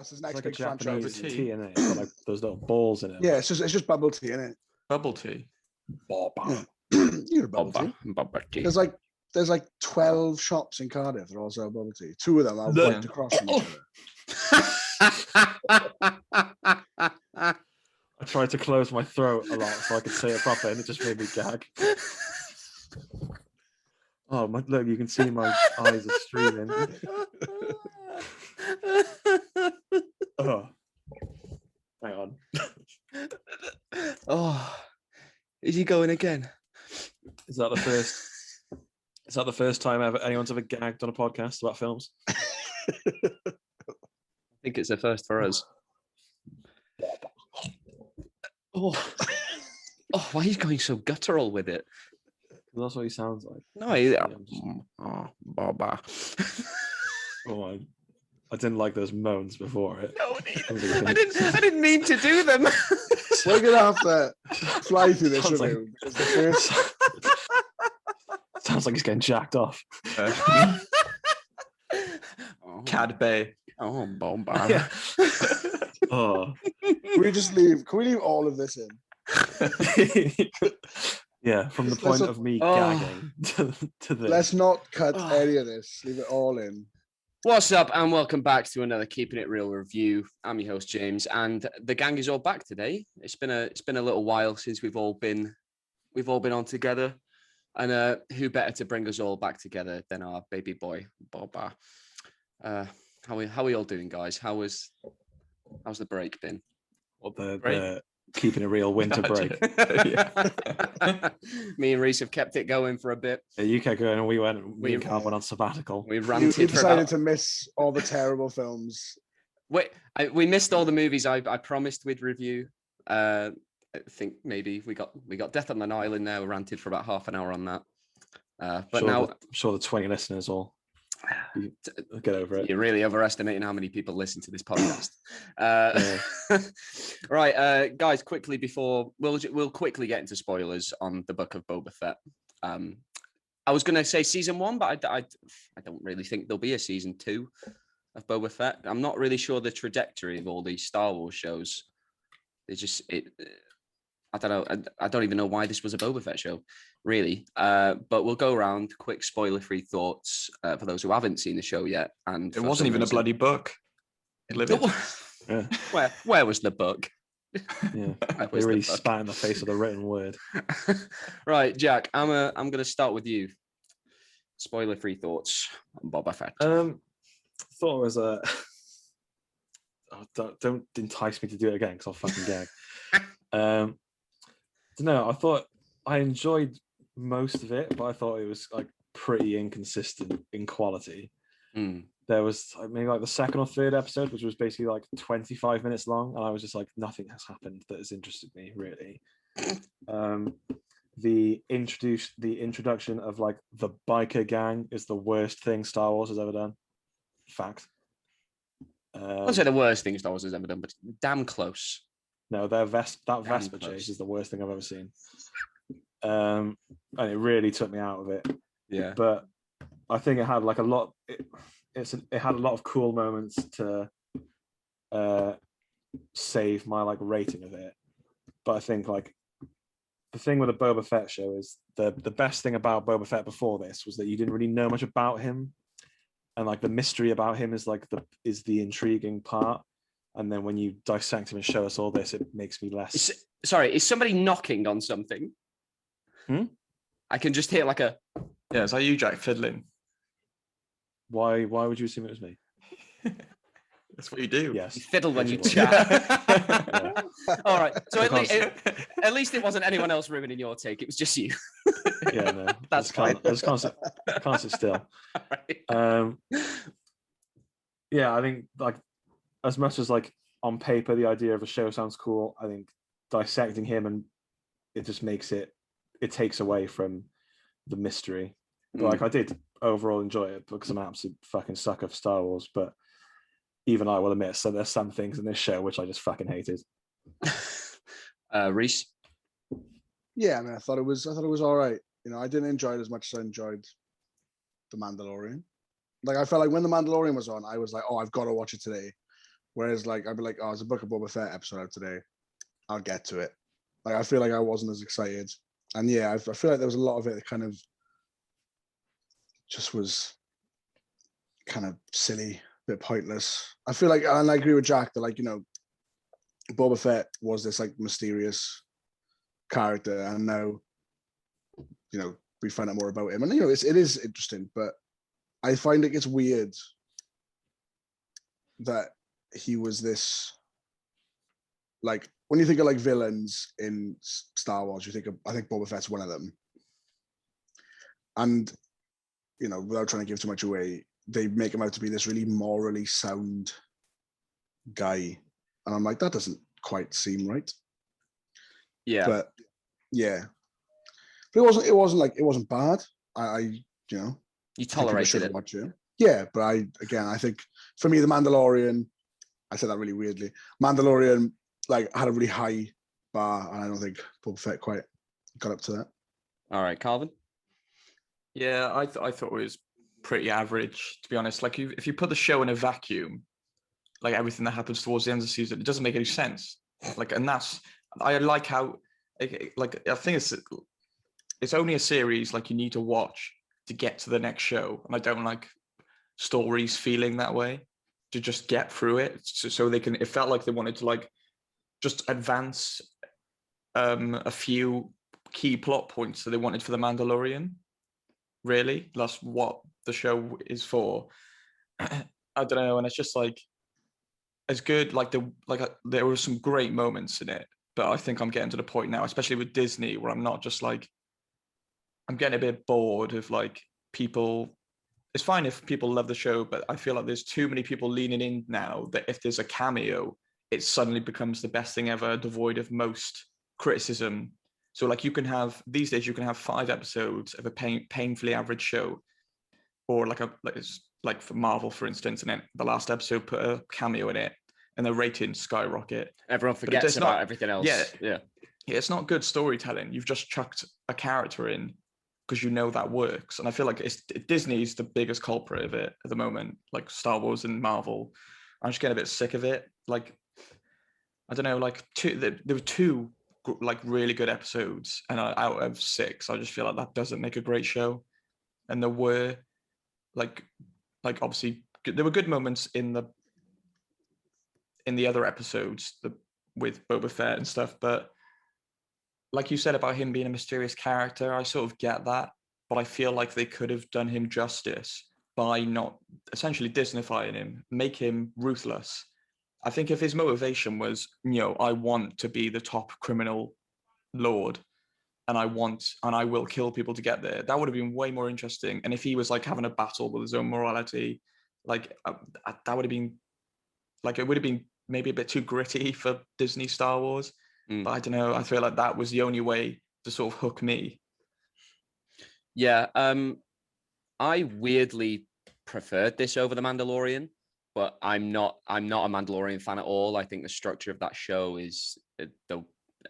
That's his It's next like a big franchise. Japanese tea in it. It's got like those little balls in it. Yeah, it's just bubble tea, isn't it? Bubble tea. Yeah. You're a bubble tea. Boba tea. There's like 12 shops in Cardiff that also have bubble tea. 2 of them are wiped across from each other. I tried to close my throat a lot so I could say it properly, and it just made me gag. Oh, look, you can see my eyes are streaming. Oh, hang on. Oh, is he going again? Is that the first time anyone's ever gagged on a podcast about films? I think it's the first for us. Oh, why are you going so guttural with it? That's what he sounds like. No, Boba. Oh, I didn't like those moans before it. No, I didn't mean to do them. We're gonna have to fly through this review. Sounds like he's getting jacked off. Cad Bay. Oh, Boba. Yeah. Oh. Can we leave all of this in? Yeah, from the point of me gagging to this. Let's not cut any of this. Leave it all in. What's up, and welcome back to another Keeping It Real review. I'm your host James, and the gang is all back today. It's been a little while since we've all been on together, and who better to bring us all back together than our baby boy Boba? How are we all doing, guys? How's the break been? What the Keeping It Real winter break? Me and Reese have kept it going for a bit. Yeah, you kept going, and we and Carl went on sababbatical. We ranted. You decided to miss all the terrible films. We missed all the movies I promised we'd review. I think maybe we got Death on an Island there. We ranted for about half an hour on that. But I'm sure the 20 listeners will get over it. You're really overestimating how many people listen to this podcast. Right, guys, quickly before we'll quickly get into spoilers on the Book of Boba Fett. I was going to say season 1, but I don't really think there'll be a season 2 of Boba Fett. I'm not really sure the trajectory of all these Star Wars shows. I don't know. I don't even know why this was a Boba Fett show, really. But we'll go around quick spoiler-free thoughts for those who haven't seen the show yet. And it wasn't even a bloody book. Yeah. Where was the book? Yeah, they really spat in the face of the written word. Right, Jack. I'm going to start with you. Spoiler-free thoughts on Boba Fett. Thought it was a. Don't entice me to do it again because I'll fucking gag. No, I thought I enjoyed most of it, but I thought it was like pretty inconsistent in quality. There was maybe like the second or third episode, which was basically like 25 minutes long, and I was just like, nothing has happened that has interested me really. The introduction of like the biker gang is the worst thing Star Wars has ever done. Fact. I won't say the worst thing Star Wars has ever done, but damn close. No, that Vespa chase is the worst thing I've ever seen. And it really took me out of it. Yeah. But I think it had like a lot. It had a lot of cool moments to save my like rating of it. But I think like the thing with the Boba Fett show is the best thing about Boba Fett before this was that you didn't really know much about him, and like the mystery about him is like the intriguing part. And then when you dissect him and show us all this, it makes me less. Sorry, is somebody knocking on something? I can just hear like a. Yeah, is that you, Jack, fiddling? Why would you assume it was me? That's what you do. Yes. You fiddle when you chat. Yeah. All right. So at least it wasn't anyone else ruining your take. It was just you. Yeah, no. That's fine. I just can't sit still. Right. Yeah, I think like as much as like on paper the idea of a show sounds cool, I think dissecting him and it just makes it takes away from the mystery. But like I did overall enjoy it because I'm an absolute fucking sucker for Star Wars, but even I will admit, so there's some things in this show which I just fucking hated. Reese? Yeah, I mean, I thought it was all right. You know, I didn't enjoy it as much as I enjoyed The Mandalorian. Like, I felt like when The Mandalorian was on, I was like, oh, I've got to watch it today. Whereas like I'd be like, oh, there's a Book of Boba Fett episode out today. I'll get to it. Like I feel like I wasn't as excited. And yeah, I feel like there was a lot of it that kind of just was kind of silly, a bit pointless. I feel like, and I agree with Jack that like, you know, Boba Fett was this like mysterious character, and now, you know, we find out more about him. And you know, it is interesting, but I find it gets weird that he was this, like, when you think of like villains in Star Wars, you think of, I think Boba Fett's one of them. And, you know, without trying to give too much away, they make him out to be this really morally sound guy. And I'm like, that doesn't quite seem right. Yeah. But yeah. But it wasn't bad. I you know, You tolerated it. Watch it. Yeah, but I think for me, The Mandalorian, I said that really weirdly. Mandalorian, like, had a really high bar, and I don't think Boba Fett quite got up to that. All right, Calvin. Yeah, I thought it was pretty average, to be honest. Like, if you put the show in a vacuum, like everything that happens towards the end of the season, it doesn't make any sense. Like, and that's, I like how, like, I think it's only a series like you need to watch to get to the next show, and I don't like stories feeling that way, to just get through it, so they can. It felt like they wanted to like just advance a few key plot points that they wanted for the Mandalorian. Really, that's what the show is for. I don't know, and it's just like as good. Like there were some great moments in it, but I think I'm getting to the point now, especially with Disney, where I'm not just like, I'm getting a bit bored of like people. It's fine if people love the show, but I feel like there's too many people leaning in now that if there's a cameo, it suddenly becomes the best thing ever, devoid of most criticism. So like these days you can have 5 episodes of a painfully average show, or like for Marvel, for instance, and then the last episode put a cameo in it and the ratings skyrocket. Everyone forgets about everything else. Yeah. It's not good storytelling. You've just chucked a character in because you know that works. And I feel like Disney's the biggest culprit of it at the moment, like Star Wars and Marvel. I'm just getting a bit sick of it. Like, I don't know, like there were 2 like really good episodes, and out of 6, I just feel like that doesn't make a great show. And there were like obviously there were good moments in the other episodes with Boba Fett and stuff, but like you said about him being a mysterious character, I sort of get that, but I feel like they could have done him justice by not essentially Disneyfying him, make him ruthless. I think if his motivation was, you know, I want to be the top criminal lord, and I will kill people to get there, that would have been way more interesting. And if he was like having a battle with his own morality, like that would have been, like, it would have been maybe a bit too gritty for Disney Star Wars. But I don't know, I feel like that was the only way to sort of hook me. Yeah, I weirdly preferred this over The Mandalorian, but I'm not a Mandalorian fan at all. I think the structure of that show is a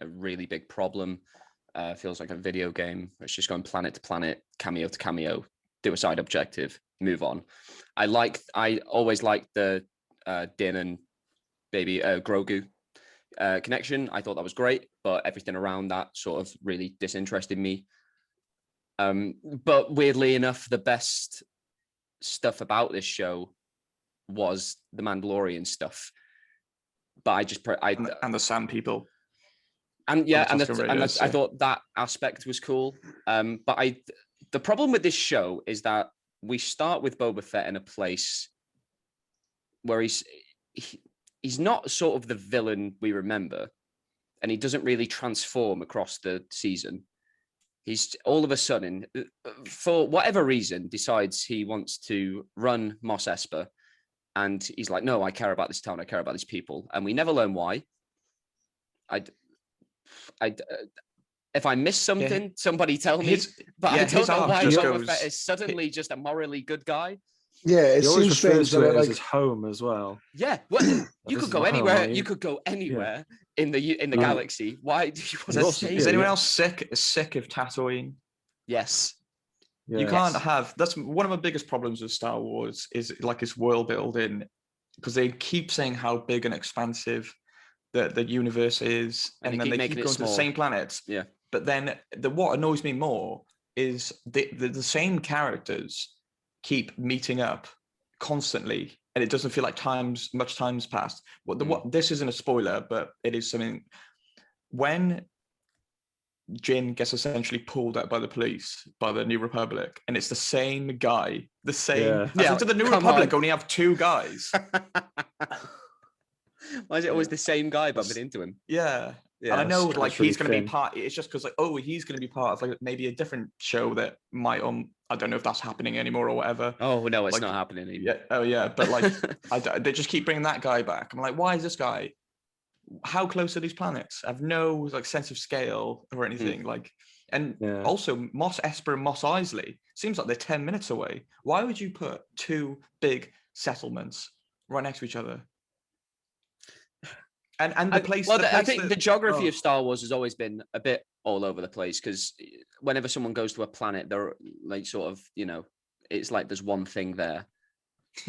really big problem. Feels like a video game. It's just going planet to planet, cameo to cameo, do a side objective, move on. I always liked the Din and baby Grogu connection. I thought that was great, but everything around that sort of really disinterested me. But weirdly enough, the best stuff about this show was the Mandalorian stuff. But and the Sand People. And yeah, and I thought that aspect was cool. But the problem with this show is that we start with Boba Fett in a place where he's not sort of the villain we remember, and he doesn't really transform across the season. He's all of a sudden, for whatever reason, decides he wants to run Mos Espa, and he's like, no, I care about this town, I care about these people, and we never learn why. If I missed something, somebody tell me. I don't know why Boba Fett is suddenly just a morally good guy. Yeah, it seems strange that like as his home as well. Yeah, well, you could go anywhere. You could go anywhere in the galaxy. Why do you want to stay? Is anyone else sick of Tatooine? Yes. You can't have. That's one of the biggest problems with Star Wars is like its world building because they keep saying how big and expansive the universe is, and then they keep going to the same planets. Yeah. But then what annoys me more is the same characters keep meeting up constantly, and it doesn't feel like much time's passed. What this isn't a spoiler, but it is something. When Jin gets essentially pulled out by the police, by the New Republic, and it's the same guy, the same. Yeah. To the New Republic only have two guys. Why is it always the same guy bumping into him? Yeah. Yeah, and I know it's like really he's going to be thin. part. It's just because like, oh, he's going to be part of like maybe a different show that might I don't know if that's happening anymore or whatever. Oh no, it's Like, not happening anymore. Yeah. Oh yeah, but like they just keep bringing that guy back. I'm like, why is this guy? How close are these planets? I have no like sense of scale or anything. Like, and also Mos Esper and Mos Eisley seems like they're 10 minutes away. Why would you put two big settlements right next to each other? And the place. I think the geography of Star Wars has always been a bit all over the place, because whenever someone goes to a planet, they're like sort of, you know, it's like there's one thing there,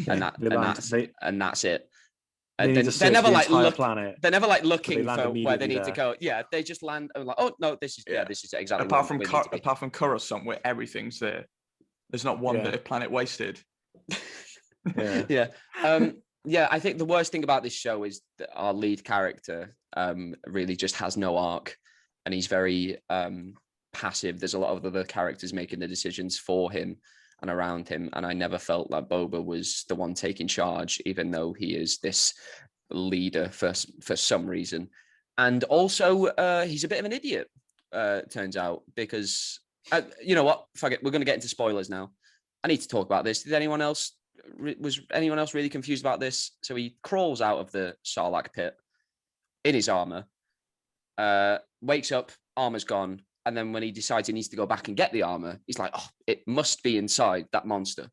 and that's it. And they're never like planet. They're never like looking for where they need to go. Yeah, they just land and like, oh no, this is exactly. Apart from Coruscant, where everything's there, there's not one bit of planet wasted. Yeah, I think the worst thing about this show is that our lead character really just has no arc, and he's very passive. There's a lot of other characters making the decisions for him and around him, and I never felt like Boba was the one taking charge, even though he is this leader for some reason. And also, he's a bit of an idiot, turns out, because you know what? Fuck it, we're going to get into spoilers now. I need to talk about this. Was anyone else really confused about this? So he crawls out of the Sarlacc pit in his armor, wakes up, armor's gone, and then when he decides he needs to go back and get the armor, he's like, "Oh, it must be inside that monster."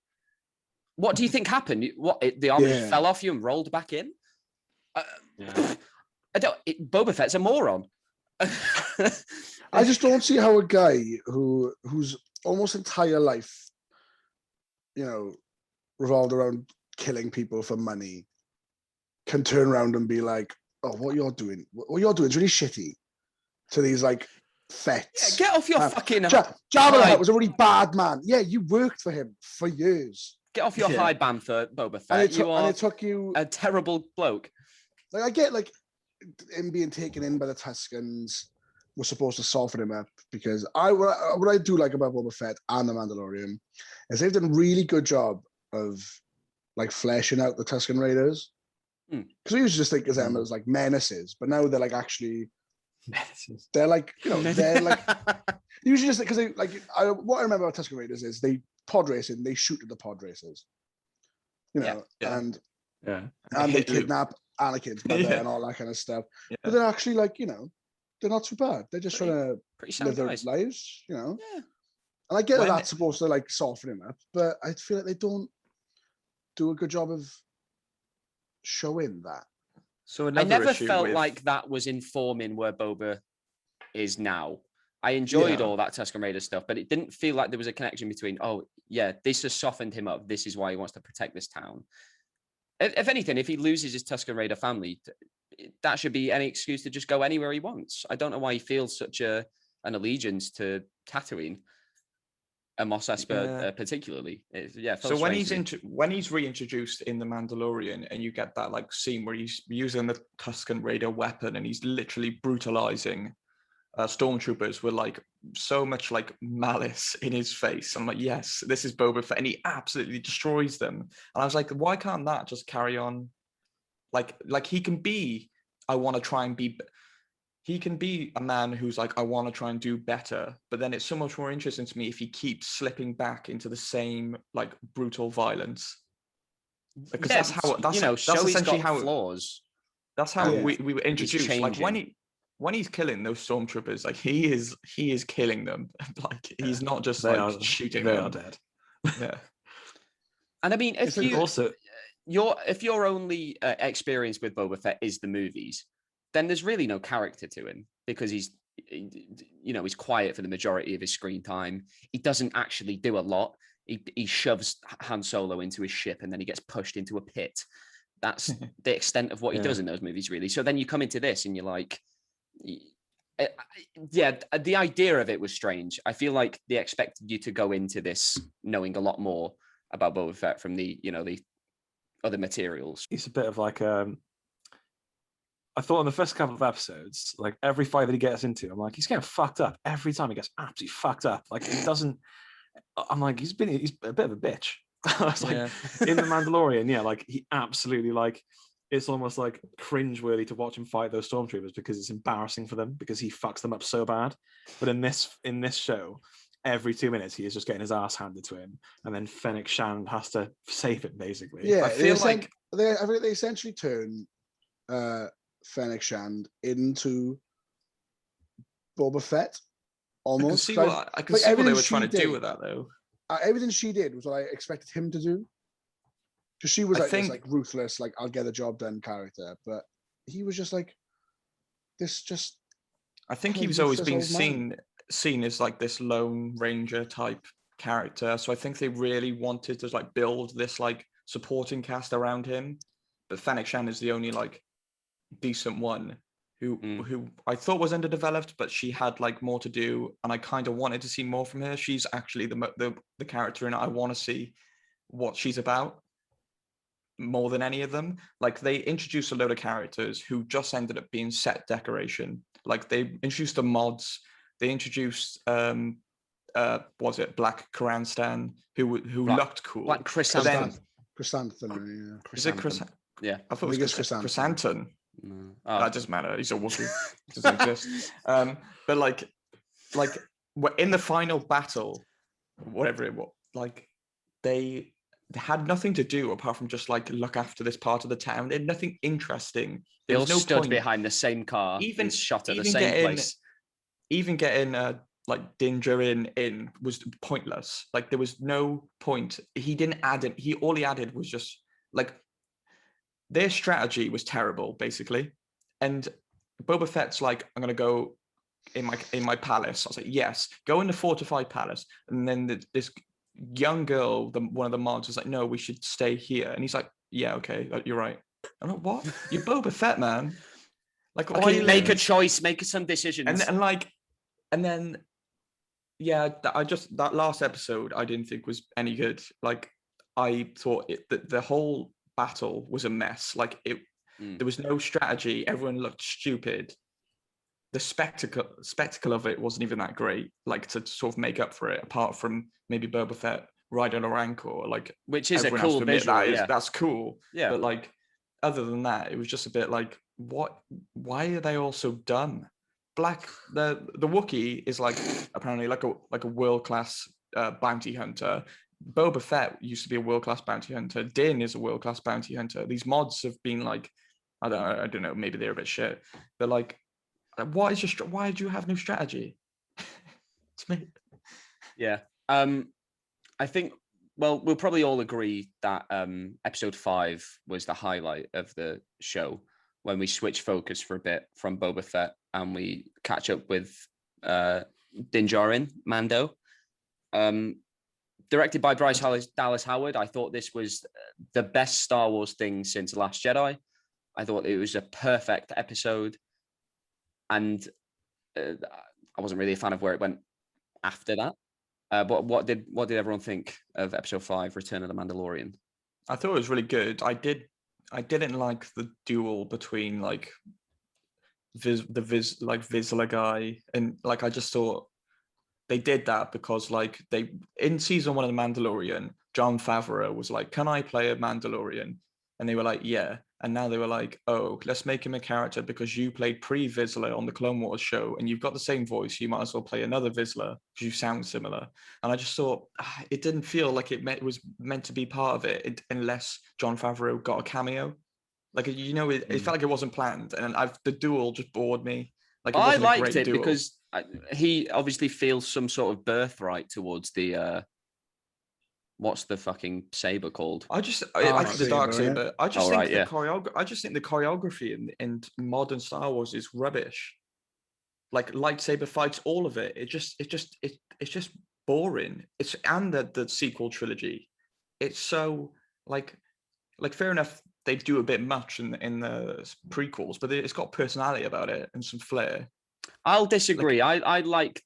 What do you think happened? The armor just fell off you and rolled back in? Boba Fett's a moron. I just don't see how a guy whose almost entire life, you know, revolved around killing people for money, can turn around and be like, "Oh, what you're doing is really shitty." To these like Fetts. Yeah, get off your fucking. Jabba the Hutt was a really bad man. Yeah, you worked for him for years. Get off your high banther, Boba Fett. And it took you a terrible bloke. Like, I get like him being taken in by the Tuscans was supposed to soften him up, because what I do like about Boba Fett and the Mandalorian is they've done a really good job of like fleshing out the Tuscan Raiders. Because we used to just think of them as like menaces, but now they're like actually menaces. They're like, you know, they're like usually just because they like what I remember about Tuscan Raiders is they pod racing, they shoot at the pod racers, you know, and they kidnap Anakin's mother and all that kind of stuff. But they're actually like, you know, they're not too bad. They're just trying to live their lives, you know. Yeah. And I get that that's supposed to like soften him up, but I feel like they don't do a good job of showing that. So I never felt like that was informing where Boba is now. I enjoyed all that Tusken Raider stuff, but it didn't feel like there was a connection between, oh, yeah, this has softened him up. This is why he wants to protect this town. If anything, if he loses his Tusken Raider family, that should be any excuse to just go anywhere he wants. I don't know why he feels such an allegiance to Tatooine. And Mos Esper particularly. So when he's reintroduced in The Mandalorian, and you get that like scene where he's using the Tusken Raider weapon and he's literally brutalizing stormtroopers with like so much like malice in his face. I'm like, yes, this is Boba Fett, and he absolutely destroys them. And I was like, why can't that just carry on? Like he can be, he can be a man who's like, I want to try and do better, but then it's so much more interesting to me if he keeps slipping back into the same like brutal violence. Because that's essentially how flaws. That's how we were introduced. Like when he's killing those stormtroopers, like he is killing them. Like he's not just shooting them. They are dead. Yeah. And I mean, if your only experience with Boba Fett is the movies, then there's really no character to him, because he's quiet for the majority of his screen time. He doesn't actually do a lot. He shoves Han Solo into his ship, and then he gets pushed into a pit. that's the extent of what he Yeah. does in those movies, really. So then you come into this and you're like, yeah, the idea of it was strange. I feel like they expected you to go into this knowing a lot more about Boba Fett from the other materials. He's a bit of like I thought in the first couple of episodes, like every fight that he gets into, I'm like, he's getting fucked up every time. He gets absolutely fucked up. Like he doesn't. I'm like, he's a bit of a bitch. It's like in the Mandalorian, yeah, like he absolutely like. It's almost like cringeworthy to watch him fight those stormtroopers because it's embarrassing for them because he fucks them up so bad. But in this show, every 2 minutes he is just getting his ass handed to him, and then Fennec Shand has to save it basically. Yeah, I feel like they essentially turn Fennec Shand into Boba Fett almost. I can see what they were trying to do with that though. Everything she did was what I expected him to do. Because she was this like ruthless, like I'll get the job done character, but he was just like this. Just I think he was always being seen as like this Lone Ranger type character. So I think they really wanted to like build this like supporting cast around him. But Fennec Shand is the only like decent one who I thought was underdeveloped, but she had like more to do, and I kind of wanted to see more from her. She's actually the character, and I want to see what she's about more than any of them. Like they introduced a load of characters who just ended up being set decoration. Like they introduced the mods. They introduced was it Black Karanstan who looked cool. Like Chrysanthemum. Chrysanthemum, yeah. Is it Chris? Yeah, I thought it was Chrysanthemum. No. That doesn't matter. He's a Wookiee. Doesn't exist. But like in the final battle, whatever it was, like they had nothing to do apart from just like look after this part of the town. They had nothing interesting. They was all no stood point. behind the same car, Even shot at the even same place. Even getting like Dinger in was pointless. Like there was no point. He didn't add it. All he added was just like their strategy was terrible, basically. And Boba Fett's like, I'm gonna go in my palace. I was like, yes, go in the fortified palace. And then this young girl, one of the mods, was like, no, we should stay here. And he's like, yeah, okay, you're right. I'm like, what? You're Boba Fett, man. Like, okay, make a choice, make some decisions. And then yeah, that last episode I didn't think was any good. Like I thought the whole battle was a mess. Like there was no strategy. Everyone looked stupid. The spectacle of it wasn't even that great. Like to sort of make up for it, apart from maybe Boba Fett riding a Rancor, like which is a cool visual. That's cool. Yeah, but like other than that, it was just a bit like, what? Why are they all so dumb? The Wookiee is like apparently like a world-class bounty hunter. Boba Fett used to be a world-class bounty hunter. Din is a world-class bounty hunter. These mods have been like, I don't know, maybe they're a bit shit. But like, why do you have no strategy? It's me. Yeah. I think, well, we'll probably all agree that episode 5 was the highlight of the show when we switch focus for a bit from Boba Fett and we catch up with Din Djarin, Mando. Directed by Bryce Dallas Howard, I thought this was the best Star Wars thing since The Last Jedi. I thought it was a perfect episode. And I wasn't really a fan of where it went after that. But what did everyone think of episode 5, Return of the Mandalorian? I thought it was really good. I didn't like the duel between like Vizsla guy and like I just thought they did that because like they in season 1 of the Mandalorian, Jon Favreau was like, "Can I play a Mandalorian?" And they were like, "Yeah." And now they were like, "Oh, let's make him a character because you played pre-Vizsla on the Clone Wars show and you've got the same voice. You might as well play another Vizsla because you sound similar." And I just thought it didn't feel like it was meant to be part of it unless Jon Favreau got a cameo. Like, you know, it felt like it wasn't planned. And the duel just bored me. Like, I liked it because he obviously feels some sort of birthright towards the what's the fucking saber called? I think the dark saber. I just think the choreography in modern Star Wars is rubbish. Like lightsaber fights, all of it. It's just boring. And the sequel trilogy. It's so like fair enough. they do a bit much in the prequels, but it's got personality about it and some flair. I'll disagree. I like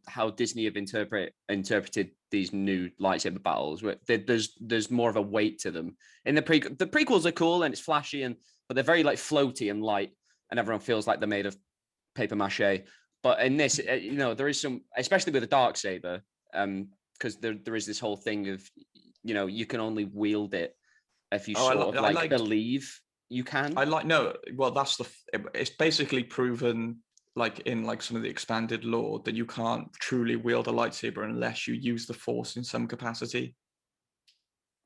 how Disney have interpreted these new lightsaber battles. Where there's more of a weight to them. In the prequels are cool and it's flashy but they're very like floaty and light, and everyone feels like they're made of paper mache. But in this, there is some, especially with the Darksaber, because there is this whole thing of, you can only wield it if you believe you can. It's basically proven, like in like some of the expanded lore, that you can't truly wield a lightsaber unless you use the Force in some capacity.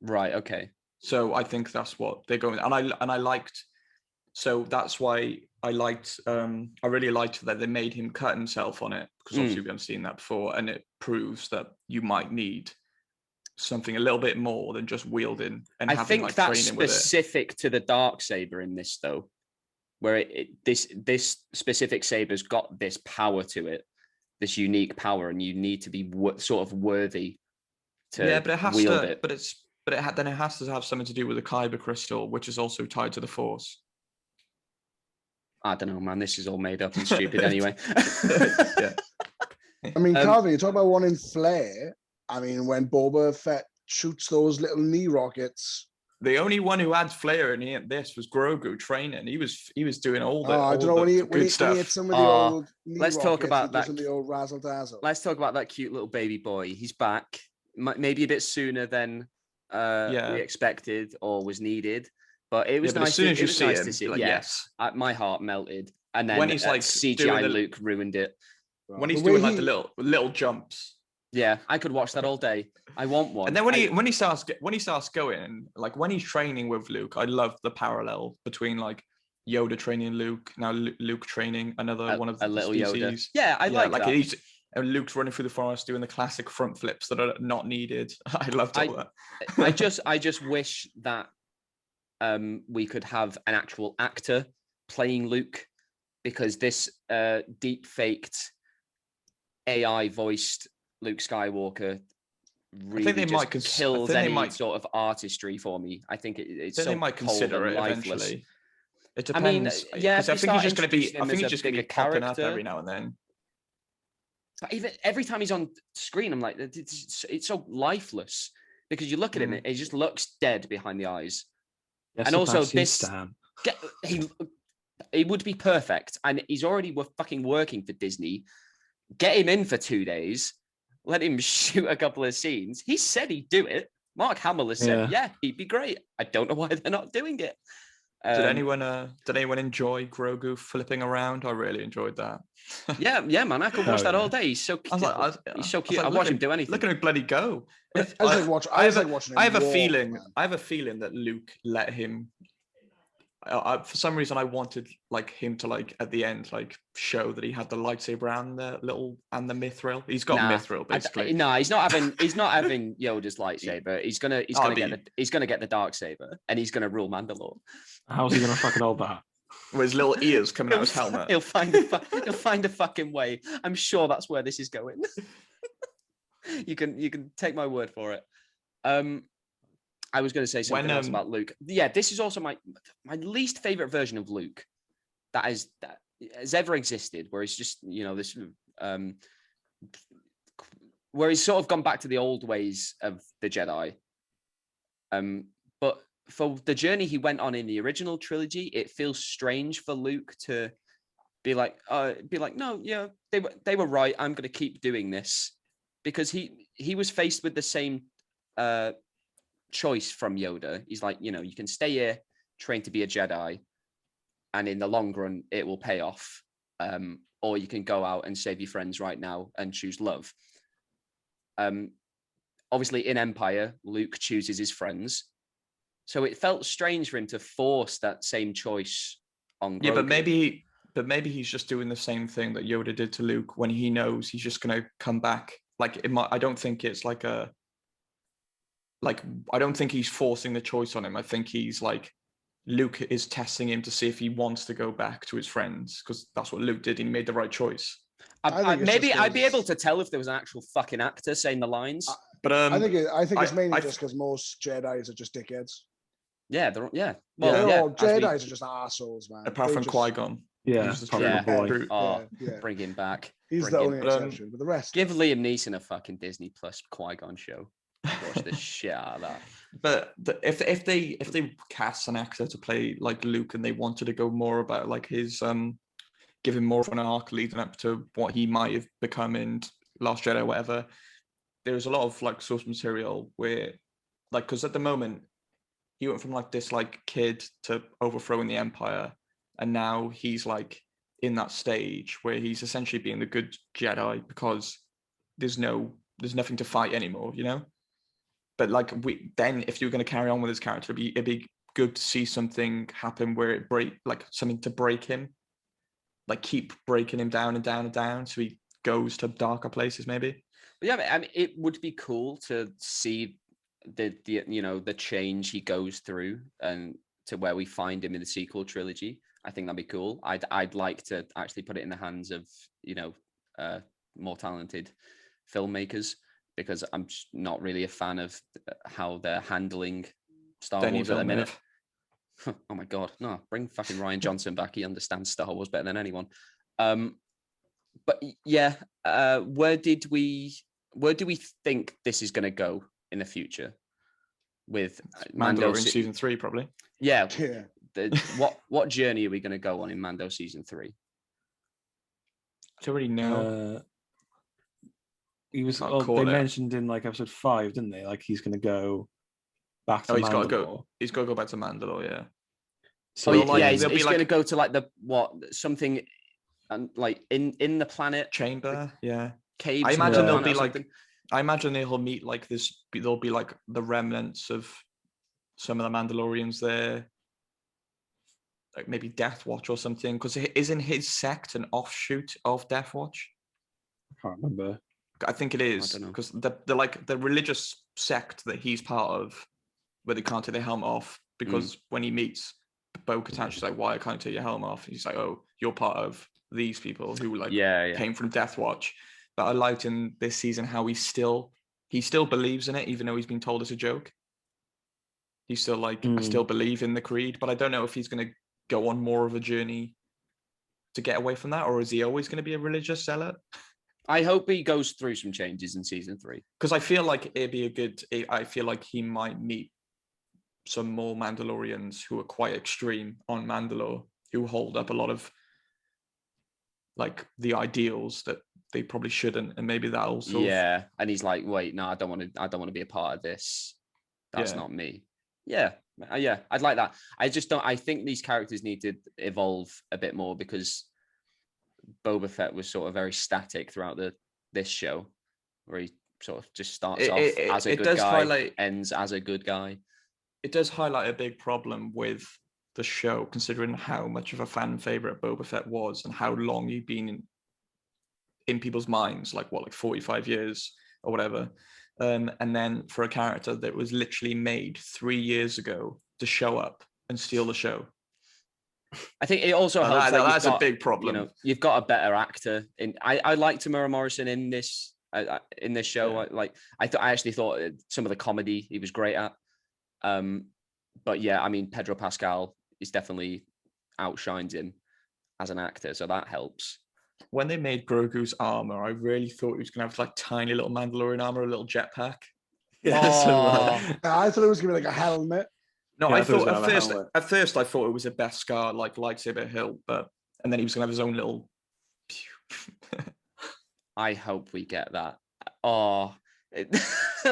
Right. Okay. So I think that's what they're going, and I liked. So that's why I really liked that they made him cut himself on it, because obviously we haven't seen that before, and it proves that you might need something a little bit more than just wielding and having think like that's training with it. Specific to the Darksaber in this though, where this specific saber's got this power to it, this unique power, and you need to be sort of worthy to but it has wield to. it. Then it has to have something to do with the Kyber crystal, which is also tied to the Force. I don't know, man. This is all made up and stupid anyway. Yeah. I mean, Calvin, you talk about wanting flair. I mean, when Boba Fett shoots those little knee rockets. The only one who had flair in this was Grogu training. He was doing all the I don't know when he hit some of the old knee let's talk rockets, about that. Some of the old razzle dazzle. Let's talk about that cute little baby boy. He's back, maybe a bit sooner than we expected or was needed. But it was nice. As soon as you see him, like, yes, my heart melted. And then when he's like CGI Luke ruined it. When he's doing like the little jumps. Yeah, I could watch that all day. I want one. And then when he starts going, like when he's training with Luke, I love the parallel between like Yoda training Luke, now Luke training another one of the little species. Yoda. Yeah, I like that. And Luke's running through the forest doing the classic front flips that are not needed. I loved all that. I just wish that we could have an actual actor playing Luke, because this deep faked AI voiced Luke Skywalker really kills any sort of artistry for me. I think it's so they might consider it lifeless. Eventually. It depends. I mean, I think he's just going to be. I think he's just going to be popping up every now and then. But even every time he's on screen, I'm like, it's so lifeless, because you look at him, he just looks dead behind the eyes. Yes, and also Stan. He would be perfect, and he's already fucking working for Disney. Get him in for 2 days, let him shoot a couple of scenes. He said he'd do it. Mark Hamill has said, yeah, he'd be great. I don't know why they're not doing it. Did anyone enjoy Grogu flipping around? I really enjoyed that. yeah, man, I could watch that all day. He's so cute. He's so cute. I watch him do anything. Look at him bloody go. I have a feeling that Luke let him. For some reason, I wanted like him to like at the end like show that he had the lightsaber and the mithril. He's got mithril basically. He's not having Yoda's lightsaber. He's gonna get the Darksaber, and he's gonna rule Mandalore. How's he gonna fucking hold that? With his little ears coming out of his helmet. He'll find a fucking way. I'm sure that's where this is going. You can take my word for it. I was going to say something else about Luke. Yeah, this is also my least favorite version of Luke that has ever existed, where he's just this where he's sort of gone back to the old ways of the Jedi. But for the journey he went on in the original trilogy, it feels strange for Luke to be like, no, yeah, they were right. I'm going to keep doing this, because he was faced with the same choice from Yoda. He's like, you can stay here, train to be a Jedi, and in the long run, it will pay off. Or you can go out and save your friends right now and choose love. Obviously, in Empire, Luke chooses his friends. So it felt strange for him to force that same choice on Grogu. Yeah, but maybe he's just doing the same thing that Yoda did to Luke when he knows he's just going to come back. Like, I don't think it's like I don't think he's forcing the choice on him. I think he's like, Luke is testing him to see if he wants to go back to his friends, because that's what Luke did, and he made the right choice. Maybe I'd be able to tell if there was an actual fucking actor saying the lines. But I think it's mainly just because most Jedis are just dickheads. Yeah, they're Yeah. Jedi's we- are just assholes, man. Apart They from just- Qui-Gon. Yeah, He's just apart from yeah. the boy. brute. Oh, yeah. bring him back. He's Bring the him only back. exception, but the rest. Give Liam Neeson a fucking Disney Plus Qui-Gon show. Watch the shit out of that. But if they cast an actor to play like Luke and they wanted to go more about like his give him more of an arc leading up to what he might have become in Last Jedi or whatever, there's a lot of like source material where like because at the moment he went from like this like kid to overthrowing the Empire, and now he's like in that stage where he's essentially being the good Jedi because there's nothing to fight anymore, you know. But like if you're going to carry on with his character, it'd be good to see something happen where it something to break him, like keep breaking him down and down and down, so he goes to darker places maybe. But yeah, I mean, it would be cool to see the change he goes through and to where we find him in the sequel trilogy. I think that'd be cool. I'd like to actually put it in the hands of more talented filmmakers, because I'm just not really a fan of how they're handling Star Wars at the minute. Oh my God, no, bring fucking Rian Johnson back. He understands Star Wars better than anyone. But yeah, where do we think this is going to go in the future with Mandalorian season 3 probably? Yeah. Yeah. What journey are we going to go on in Mando season 3? I don't really know. He was. Can't Oh, call they it. mentioned in like episode 5, didn't they? Like he's going to go back to He's got to Mandalore. go. He's got to go back to Mandalore. Yeah. So he's there'll be going to go to like something, and like in the planet chamber. Yeah. Caves. I imagine there'll be like. I imagine they'll meet like this. There'll be like the remnants of some of the Mandalorians there, like maybe Death Watch or something. Because isn't his sect an offshoot of Death Watch? I can't remember. I think it is, because the like the religious sect that he's part of, where they can't take their helmet off, because when he meets Bo-Katan, she's like, "Why can't you take your helmet off?" He's like, "Oh, you're part of these people who like came from Death Watch." But I liked in this season how he still believes in it, even though he's been told it's a joke. He's still like, I still believe in the creed, but I don't know if he's going to go on more of a journey to get away from that, or is he always going to be a religious zealot? I hope he goes through some changes in season 3. Because I feel like it'd be I feel like he might meet some more Mandalorians who are quite extreme on Mandalore, who hold up a lot of like the ideals that they probably shouldn't, and maybe that also. Yeah, and he's like, wait, no, I don't want to be a part of this. That's not me. Yeah, I'd like that. I just don't. I think these characters need to evolve a bit more, because Boba Fett was sort of very static throughout this show, where he sort of just starts off as a good guy, ends as a good guy. It does highlight a big problem with the show, considering how much of a fan favorite Boba Fett was and how long he'd been in people's minds, like 45 years or whatever. And then for a character that was literally made 3 years ago to show up and steal the show. I think it also helps. That's a big problem. You've got a better actor. I like Tamara Morrison in this show. Yeah. I actually thought some of the comedy he was great at. But yeah, I mean, Pedro Pascal is definitely outshines him as an actor, so that helps. When they made Grogu's armor, I really thought he was going to have like tiny little Mandalorian armor, a little jetpack. Yeah, I thought it was going to be like a helmet. No, Yeah, I thought helmet. at first I thought it was a Beskar like lightsaber hilt, and then he was going to have his own little. I hope we get that. Oh, a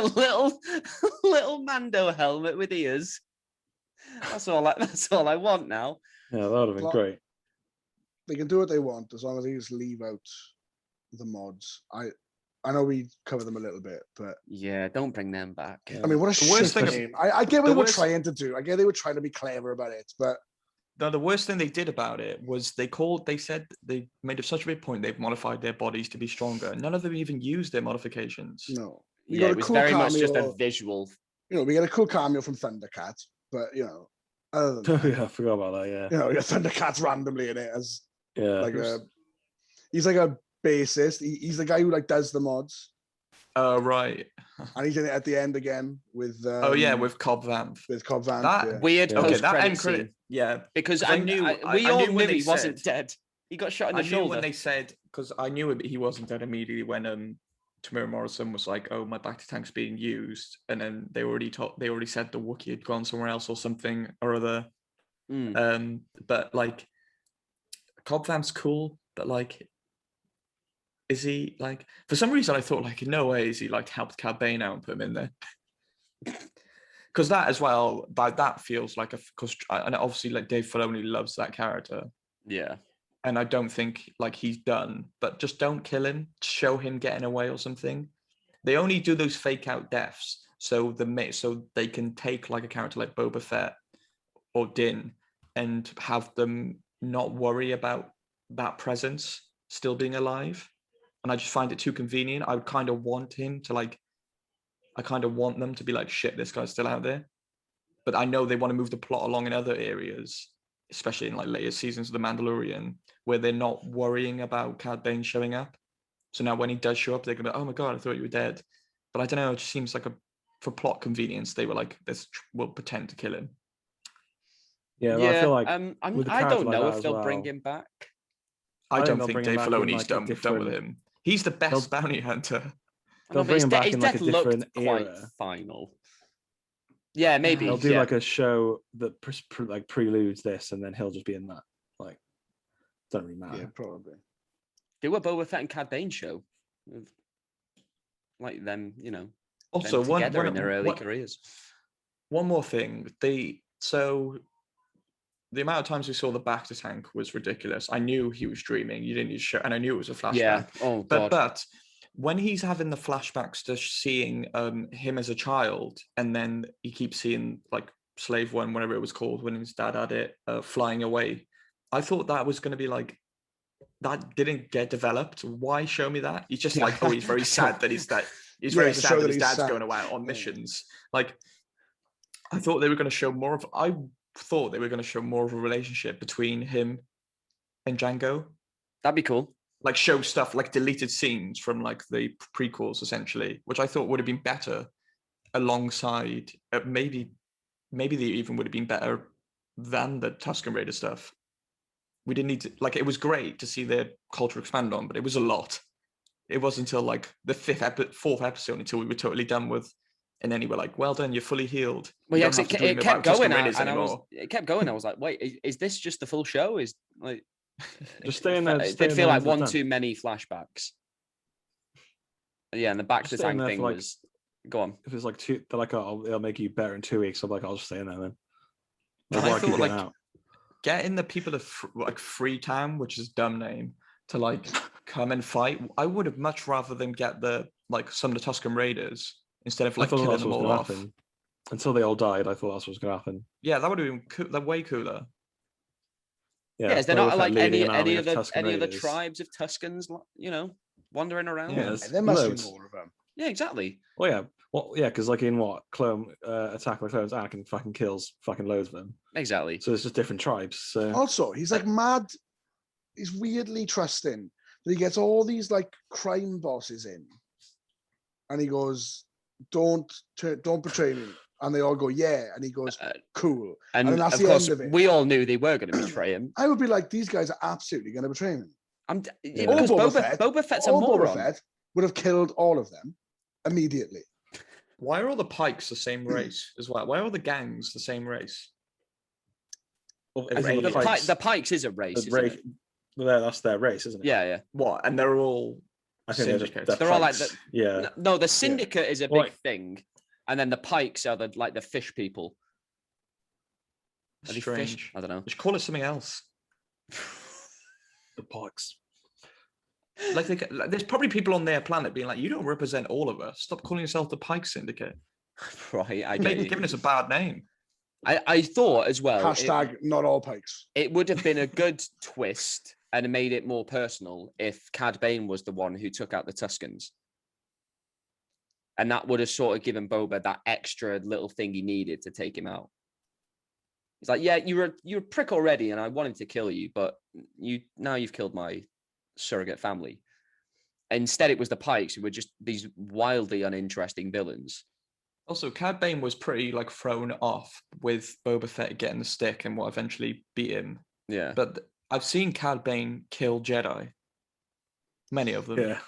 little Mando helmet with ears. That's all I want now. Yeah, that would have been great. They can do what they want as long as they just leave out the mods. I know we covered them a little bit, but yeah, don't bring them back. I mean, what a shit name. I get what they were trying to do. I get they were trying to be clever about it, but no, the worst thing they did about it was they said they made such a big point they've modified their bodies to be stronger. None of them even used their modifications. No. Yeah, it was very much just a visual. We get a cool cameo from Thundercat, but other than that, I forgot about that. Yeah. Thundercat's randomly in it as Yeah. He's like a bassist. He's the guy who like does the mods. Right. and he's in it at the end again with. Oh yeah, with Cobb Vanth. with Cobb Vanth. That- yeah. Weird Yeah. Okay, post that credit end credit. scene. Yeah, Because 'cause I I knew- we I all knew knew when they he wasn't said- dead. He got shot in I the knew shoulder. when they said, because I knew he wasn't dead immediately when Tamara Morrison was like, "Oh, my back to tank's being used," and then they already said the Wookiee had gone somewhere else or something or other. Mm. But like, Cobb Vanth's cool, but like, is he like? For some reason, I thought like, in no way is he like helped Cad Bane out and put him in there. Because that as well, that feels like because and obviously like Dave Filoni loves that character. Yeah. And I don't think like he's done, but just don't kill him. Show him getting away or something. They only do those fake out deaths so they can take like a character like Boba Fett or Din and have them not worry about that presence still being alive. And I just find it too convenient. I would kind of want him to like, I kind of want them to be like, shit, this guy's still out there. But I know they want to move the plot along in other areas, especially in like later seasons of The Mandalorian, where they're not worrying about Cad Bane showing up. So now when he does show up, they're gonna be, oh my god, I thought you were dead. But I don't know, it just seems like for plot convenience, they were like, we'll pretend to kill him. Yeah, well, I feel like with a I character don't like know that if as they'll bring well- him back. I think don't they'll think bring him Dave back in, Filoni's like, a done with different- him. He's the best bounty hunter. I They'll know, but bring his him de- back his in, like, death a looked different quite era. final. Yeah, maybe. They'll do yeah. like a show that like preludes this, and then he'll just be in that. Like, doesn't really matter. Yeah, probably. Do a Boba Fett and Cad Bane show. With, like them, you know, Also, them together in their early careers. One more thing. The amount of times we saw the back to tank was ridiculous. I knew he was dreaming. You didn't need to show, and I knew it was a flashback. Yeah. Oh god. But when he's having the flashbacks to seeing him as a child, and then he keeps seeing like Slave One, whatever it was called, when his dad had it, flying away. I thought that was going to be like, that didn't get developed. Why show me that? He's just like, oh, he's very sad that he's that. He's very to sad show that that his he's dad's sad. going away on Yeah. missions. Like, I thought they were going to show more of. I thought they were going to show more of a relationship between him and Django. That'd be cool. Like show stuff like deleted scenes from like the prequels, essentially, which I thought would have been better alongside. Maybe they even would have been better than the Tusken Raider stuff. We didn't need to like. It was great to see their culture expand on, but it was a lot. It wasn't until like the fourth episode until we were totally done with. And then he were like, "Well done, you're fully healed." Well, You yeah, don't 'cause have to it dream kept about Tusken going, Raiders and anymore." it kept going. I was like, "Wait, is this just the full show?" Is like, Just stay in there. it stay did in feel there like until one it's done. too many flashbacks. Yeah, and the back to Just stay in tank there thing for, like- was. Go on. If it's like they're like, oh, it'll make you better in 2 weeks. I'm like, I'll just stay in there then. And Why I keep thought getting like out? getting the people of like Freetown, which is a dumb name, to like come and fight. I would have much rather them get the like some of the Tusken Raiders instead of I like thought killing that's them what was all going off. to happen. Until they all died, I thought that's what was going to happen. Yeah, that would have been way cooler. Yeah, is there Boba not Fett like leading an army any of other Tusken any other Raiders. tribes of Tuskens, you know, wandering around? Yeah, there's There must loads. be more of them. Yeah, exactly. Well, yeah. Well, yeah, because like in what Clone Attack of the Clones, Anakin fucking kills fucking loads of them. Exactly. So it's just different tribes. So Also, he's like mad. He's weirdly trusting that he gets all these like crime bosses in, and he goes, "Don't betray me." And they all go, "Yeah," and he goes, "Cool." And And that's of the course, end of it. we all knew they were going to betray him. I would be like, these guys are absolutely going to betray me. Because Or Boba Fett's a or moron. Boba Fett would have killed all of them immediately. Why are all the Pikes the same race as well? Why are all the gangs the same race? Well, I if think the the Pikes- The Pikes is a race. the Isn't race- it? that's their race, isn't it? Yeah, yeah. What? And they're all I think they're just syndicates. They're all like Pikes. the- Yeah. No, the Syndicate is a big Well, thing, and then the Pikes are the fish people. Are they fish? strange. I don't know. You should call it something else. The Pikes. Like there's probably people on their planet being like, "You don't represent all of us. Stop calling yourself the Pike Syndicate. Right, I get Maybe you. giving us a bad name." I thought as well. Hashtag not all pikes. It would have been a good twist and made it more personal if Cad Bane was the one who took out the Tuskens. And that would have sort of given Boba that extra little thing he needed to take him out. He's like, yeah, you're a prick already, and I wanted to kill you, but you've killed my surrogate family. Instead, it was the Pikes, who were just these wildly uninteresting villains. Also, Cad Bane was pretty like thrown off with Boba Fett getting the stick and what eventually beat him. Yeah. But I've seen Cad Bane kill Jedi. Many of them. Yeah.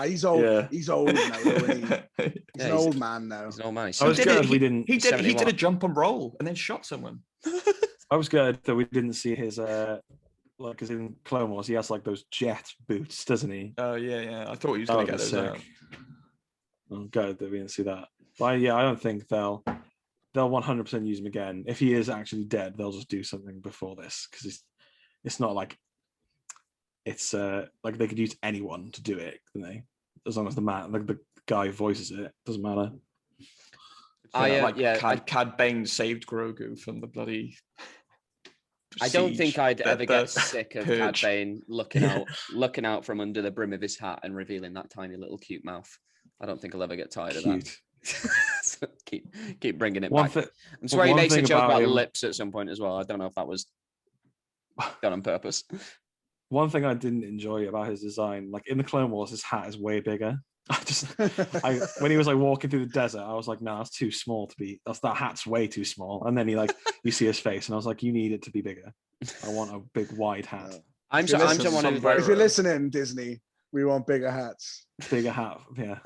He's old. Yeah. He's old now, though, isn't he? He's Yeah, an old man now. He's an old man. I was glad we didn't. He did a 71. jump and roll and then shot someone. I was glad that we didn't see his like as in Clone Wars. He has like those jet boots, doesn't he? Oh yeah. I thought he was That going to would get be those out. sick. I'm glad that we didn't see that. But yeah, I don't think they'll 100% use him again. If he is actually dead, they'll just do something before this because it's not like it's like they could use anyone to do it, can they? As long as the man, like the guy who voices it, doesn't matter. Cad Bane saved Grogu from the bloody. I don't think siege, I'd the- ever the get sick of Cad purge. Bane looking out from under the brim of his hat and revealing that tiny little cute mouth. I don't think I'll ever get tired of that. Cute. So keep bringing it One back. thing, I'm sure he one makes a thing joke about about him- lips at some point as well. I don't know if that was done on purpose. one thing I didn't enjoy about his design, like in the Clone Wars, his hat is way bigger. When he was like walking through the desert, I was like, no, that's too small to be. That hat's way too small. And then you see his face, and I was like, you need it to be bigger. I want a big wide hat, I'm If you're someone who somewhere- If you're listening, Disney, we want bigger hats. bigger hat, yeah,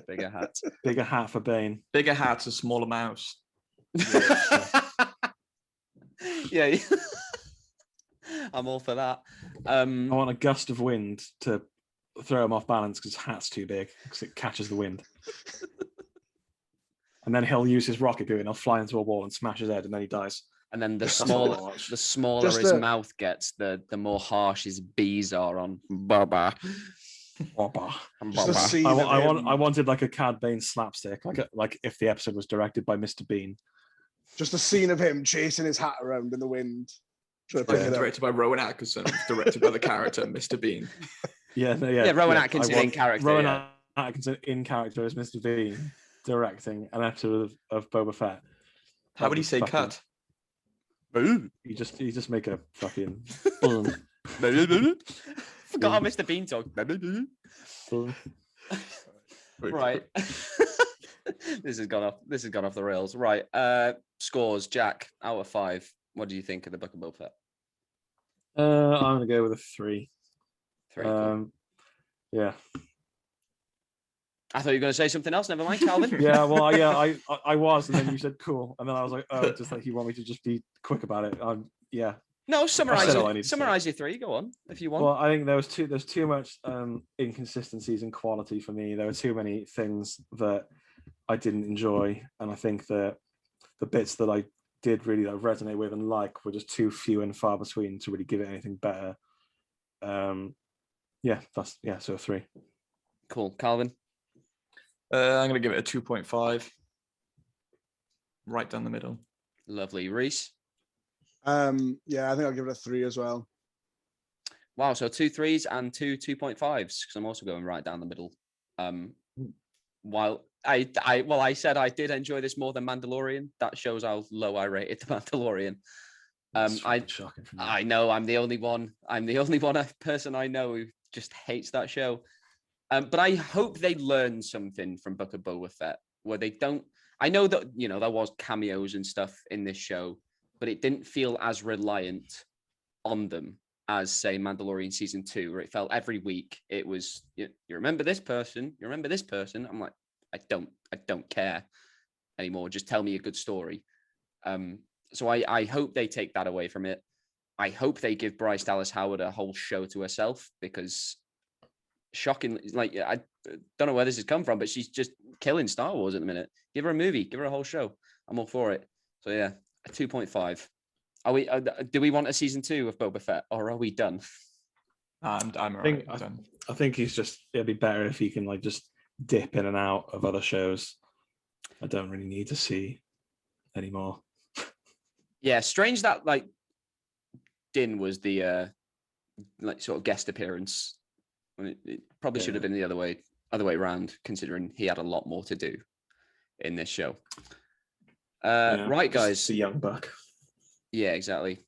bigger hat. bigger hat for Bane. Bigger hats, a smaller mouse. Yeah. I'm all for that. I want a gust of wind to throw him off balance because his hat's too big because it catches the wind. And then he'll use his rocket boot and he'll fly into a wall and smash his head, and then he dies. And then the That's what I smaller watch. the smaller Just his a- mouth gets, the more harsh his B's are on Boba. Just a scene I, of wa- I want. him- I wanted like a Cad Bane slapstick, like if the episode was directed by Mr. Bean. Just a scene of him chasing his hat around in the wind. Trying to pick it up. Directed by Rowan Atkinson, directed by the character Mr. Bean. Yeah, Yeah, Rowan Atkinson I want in character, Rowan yeah. Atkinson in character as Mr. Bean, directing an episode of Boba Fett. How would he say Fucking- cut? You just make a fucking. boom, Forgot how Mr. Bean talk. boom. Right. This has gone off the rails. Right. Scores, Jack, out of 5. What do you think of the Book of Boba Fett? I'm gonna go with a 3. 3. Yeah. I thought you were going to say something else. Never mind, Calvin. Yeah, well, I was, and then you said cool, and then I was like, oh, just like you want me to just be quick about it. Yeah. No, I said all I need to say. summarize your 3. Go on, if you want. Well, I think there's too much inconsistencies in quality for me. There were too many things that I didn't enjoy, and I think that the bits that I did really resonate with and like were just too few and far between to really give it anything better. So 3. Cool, Calvin. I'm going to give it a 2.5. Right down the middle. Lovely, Reese. Yeah, I think I'll give it a 3 as well. Wow, so 2 3s and 2 2.5s because I'm also going right down the middle. While I said I did enjoy this more than Mandalorian. That shows how low I rated the Mandalorian. Shocking for me. I know I'm the only one. I'm the only person I know who just hates that show. But I hope they learn something from Book of Boba Fett, where they don't. I know that there was cameos and stuff in this show, but it didn't feel as reliant on them as, say, Mandalorian season 2, where it felt every week it was you remember this person, you remember this person. I'm like, I don't care anymore. Just tell me a good story. So I hope they take that away from it. I hope they give Bryce Dallas Howard a whole show to herself because shockingly, like, I don't know where this has come from, but she's just killing Star Wars at the minute. Give her a movie, give her a whole show. I'm all for it. So yeah, a 2.5. Are we? Do we want a season 2 of Boba Fett, or are we done? I'm all think- right. Done. I think it'd be better if he can like just dip in and out of other shows. I don't really need to see anymore. Yeah, strange that like Din was the like sort of guest appearance. When it probably should have been the other way around, considering he had a lot more to do in this show. Right, just guys. the young buck. Yeah, exactly.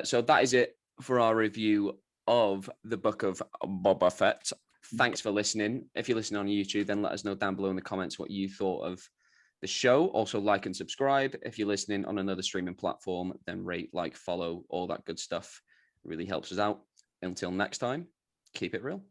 So that is it for our review of the Book of Boba Fett. thanks for listening. If you're listening on YouTube, then let us know down below in the comments what you thought of the show. Also, like and subscribe. If you're listening on another streaming platform, then rate, like, follow, all that good stuff. It really helps us out. Until next time, keep it real.